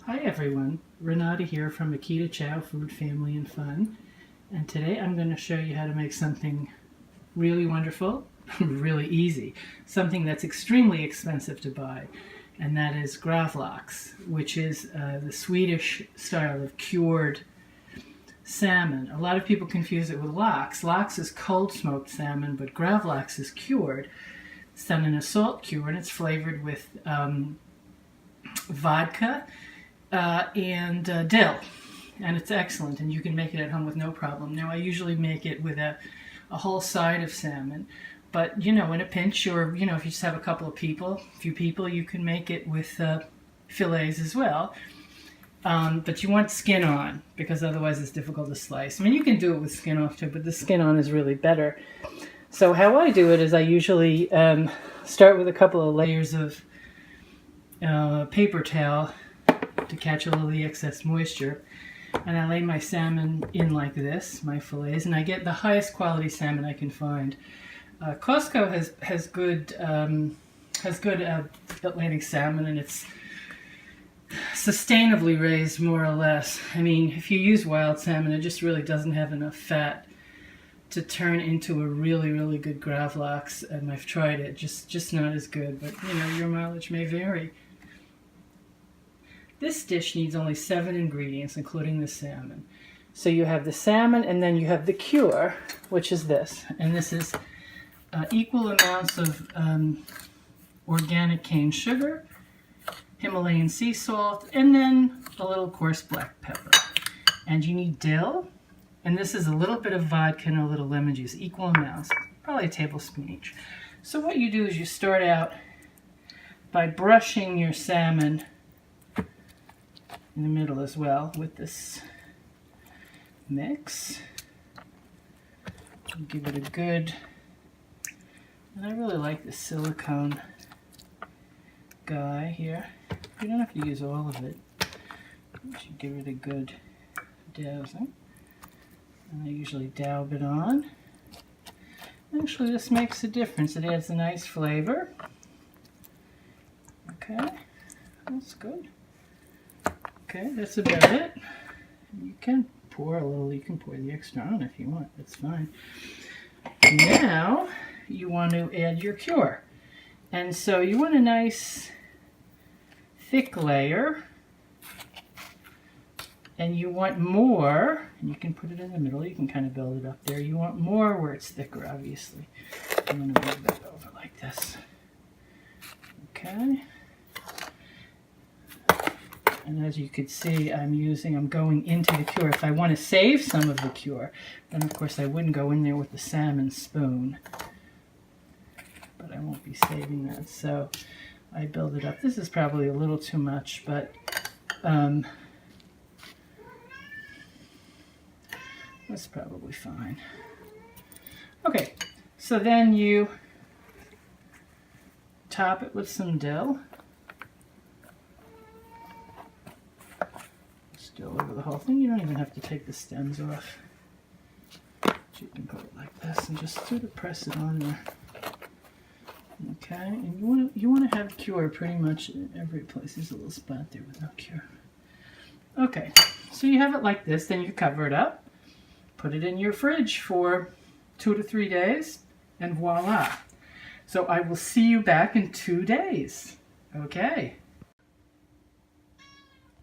Hi everyone, Renata here from Akita Chow Food, Family and Fun, and today I'm going to show you how to make something really wonderful, really easy, something that's extremely expensive to buy, and that is gravlax, which is the Swedish style of cured salmon. A lot of people confuse it with lax. Lax is cold smoked salmon, but gravlax is cured. It's done in a salt cure, and it's flavored with vodka and dill, and it's excellent, and you can make it at home with no problem. Now I usually make it with a whole side of salmon, but you know, in a pinch, or you know, if you just have a couple of people, a few people, you can make it with fillets as well. But you want skin on, because otherwise it's difficult to slice. I mean, you can do it with skin off too, but the skin on is really better. So how I do it is I usually start with a couple of layers of paper towel to catch a little of the excess moisture, and I lay my salmon in like this, my fillets, and I get the highest quality salmon I can find. Costco has good Atlantic salmon, and it's sustainably raised, more or less. I mean, if you use wild salmon, it just really doesn't have enough fat to turn into a really good gravlax, and I've tried it, just not as good, but you know, your mileage may vary. This dish needs only 7 ingredients, including the salmon. So you have the salmon, and then you have the cure, which is this. And this is equal amounts of organic cane sugar, Himalayan sea salt, and then a little coarse black pepper. And you need dill, and this is a little bit of vodka and a little lemon juice, equal amounts, probably a tablespoon each. So what you do is you start out by brushing your salmon in the middle as well with this mix. Give it a good, and I really like the silicone guy here. You don't have to use all of it. You should give it a good dousing. And I usually daub it on. Actually, this makes a difference. It adds a nice flavor. Okay, that's good. Okay, that's about it. You can pour a little, you can pour the extra on if you want, that's fine. Now, you want to add your cure. And so you want a nice thick layer, and you want more, and you can put it in the middle, you can kind of build it up there. You want more where it's thicker, obviously. I'm going to move that over like this. Okay. And as you could see, I'm going into the cure. If I want to save some of the cure, then of course I wouldn't go in there with the salmon spoon. But I won't be saving that, so I build it up. This is probably a little too much, but that's probably fine. Okay, so then you top it with some dill. Dill over the whole thing. You don't even have to take the stems off. You can put it like this and just sort of press it on there. Okay, and you want to have cure pretty much in every place. There's a little spot there with no cure. Okay, so you have it like this, then you cover it up, put it in your fridge for 2 to 3 days, and voila. So I will see you back in 2 days. Okay.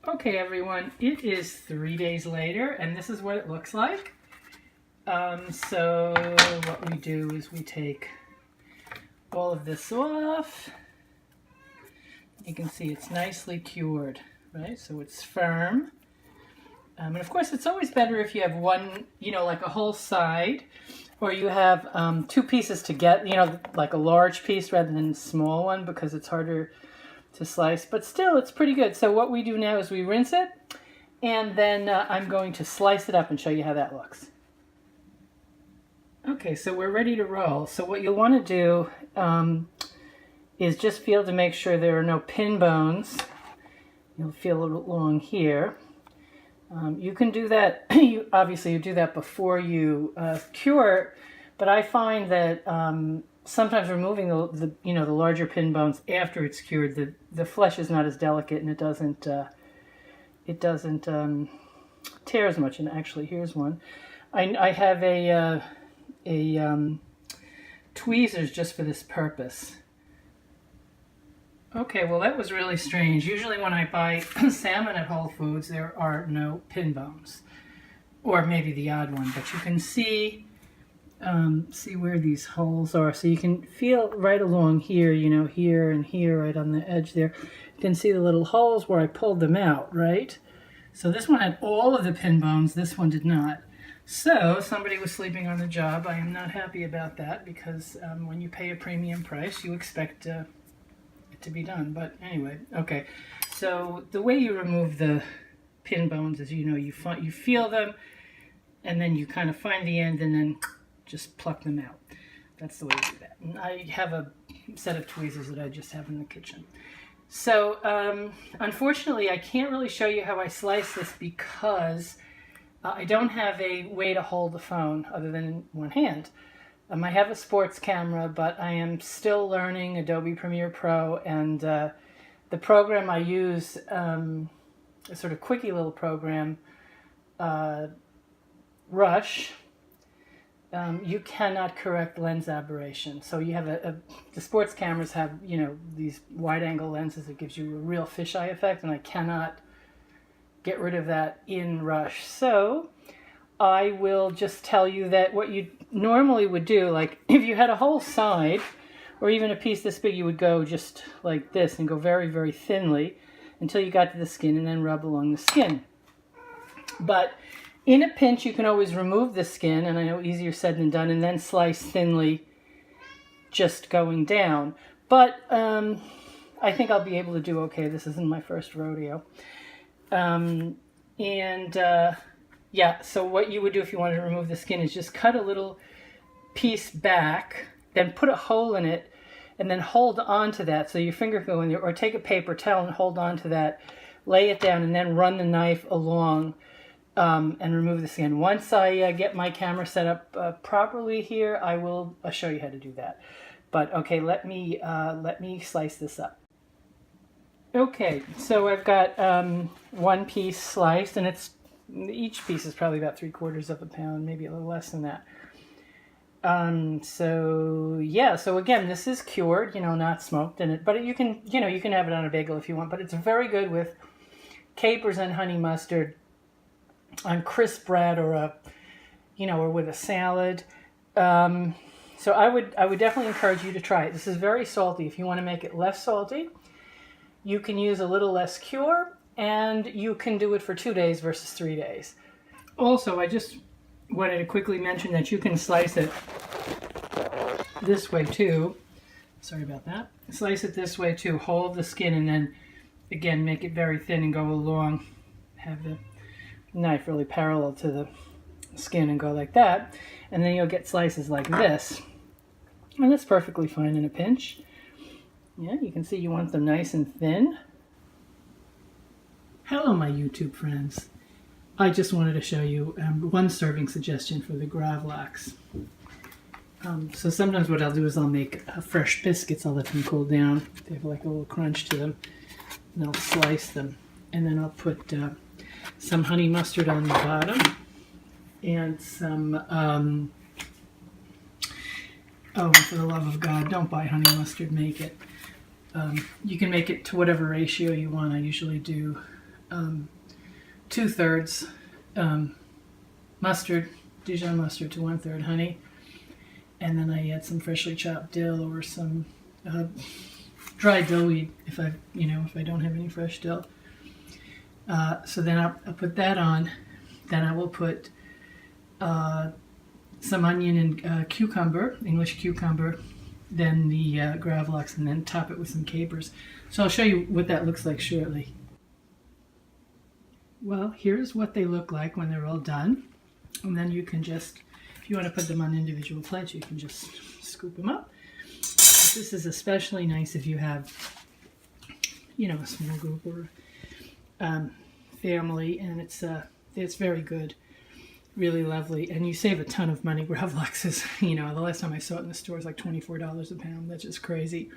Okay everyone, it is 3 days later, and this is what it looks like. So what we do is we take all of this off. You can see it's nicely cured, right? So it's firm. And of course it's always better if you have one, you know, like a whole side, or you have 2 pieces to get, you know, like a large piece rather than a small one, because it's harder to slice, but still it's pretty good. So what we do now is we rinse it, and then I'm going to slice it up and show you how that looks. Okay, so we're ready to roll. So what you'll want to do is just feel to make sure there are no pin bones. You'll feel it along here. You can do that, obviously you do that before you cure, but I find that sometimes removing the larger pin bones after it's cured, the flesh is not as delicate, and it doesn't it doesn't tear as much. And actually, here's one. I have a tweezers just for this purpose. Okay, well that was really strange. Usually when I buy salmon at Whole Foods, there are no pin bones, or maybe the odd one, but you can see where these holes are. So you can feel right along here, you know, here and here, right on the edge there. You can see the little holes where I pulled them out, right? So this one had all of the pin bones, this one did not. So somebody was sleeping on the job. I am not happy about that, because when you pay a premium price, you expect it to be done. But anyway, okay. So the way you remove the pin bones is, you know, you feel them, and then you kind of find the end, and then just pluck them out. That's the way you do that. And I have a set of tweezers that I just have in the kitchen. So unfortunately, I can't really show you how I slice this, because I don't have a way to hold the phone other than in one hand. I have a sports camera, but I am still learning Adobe Premiere Pro, and the program I use, a sort of quickie little program, Rush, you cannot correct lens aberration. So you have the sports cameras have, you know, these wide angle lenses that gives you a real fisheye effect, and I cannot get rid of that in Rush. So I will just tell you that what you normally would do, like if you had a whole side or even a piece this big, you would go just like this and go very, very thinly until you got to the skin, and then rub along the skin. But in a pinch, you can always remove the skin, and I know easier said than done, and then slice thinly, just going down. But I think I'll be able to do okay. This isn't my first rodeo. Yeah, so what you would do if you wanted to remove the skin is just cut a little piece back, then put a hole in it, and then hold on to that. So your finger can go in there, or take a paper towel and hold on to that, lay it down, and then run the knife along and remove the skin. Once I get my camera set up properly here, I will show you how to do that. But okay, let me slice this up. Okay, so I've got one piece sliced, and each piece is probably about 3/4 of a pound, maybe a little less than that. So yeah, so again, this is cured, you know, not smoked in it, but you can have it on a bagel if you want, but it's very good with capers and honey mustard on crisp bread, or or with a salad. So I would definitely encourage you to try it. This is very salty. If you want to make it less salty, you can use a little less cure, and you can do it for 2 days versus 3 days. Also, I just wanted to quickly mention that you can slice it this way too. Sorry about that. Slice it this way too. Hold the skin, and then again make it very thin and go along. Have the knife really parallel to the skin and go like that, and then you'll get slices like this. And that's perfectly fine in a pinch. Yeah, you can see you want them nice and thin. Hello, my YouTube friends. I just wanted to show you one serving suggestion for the gravlax. So sometimes what I'll do is I'll make fresh biscuits. I'll let them cool down. They have like a little crunch to them. And I'll slice them. And then I'll put some honey mustard on the bottom. And some, oh, for the love of God, don't buy honey mustard, make it. You can make it to whatever ratio you want. I usually do 2/3 mustard, Dijon mustard, to 1/3 honey, and then I add some freshly chopped dill or some dry dill weed if I don't have any fresh dill. So then I'll put that on. Then I will put some onion and cucumber, English cucumber, then the gravlax, and then top it with some capers. So I'll show you what that looks like shortly. Well, here's what they look like when they're all done. And then you can just, if you want to put them on individual plates, you can just scoop them up. But this is especially nice if you have, a small group or family, and it's very good. Really lovely, and you save a ton of money. Gravlax is, the last time I saw it in the store was like $24 a pound. That's just crazy.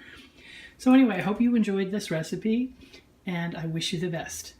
So anyway, I hope you enjoyed this recipe, and I wish you the best.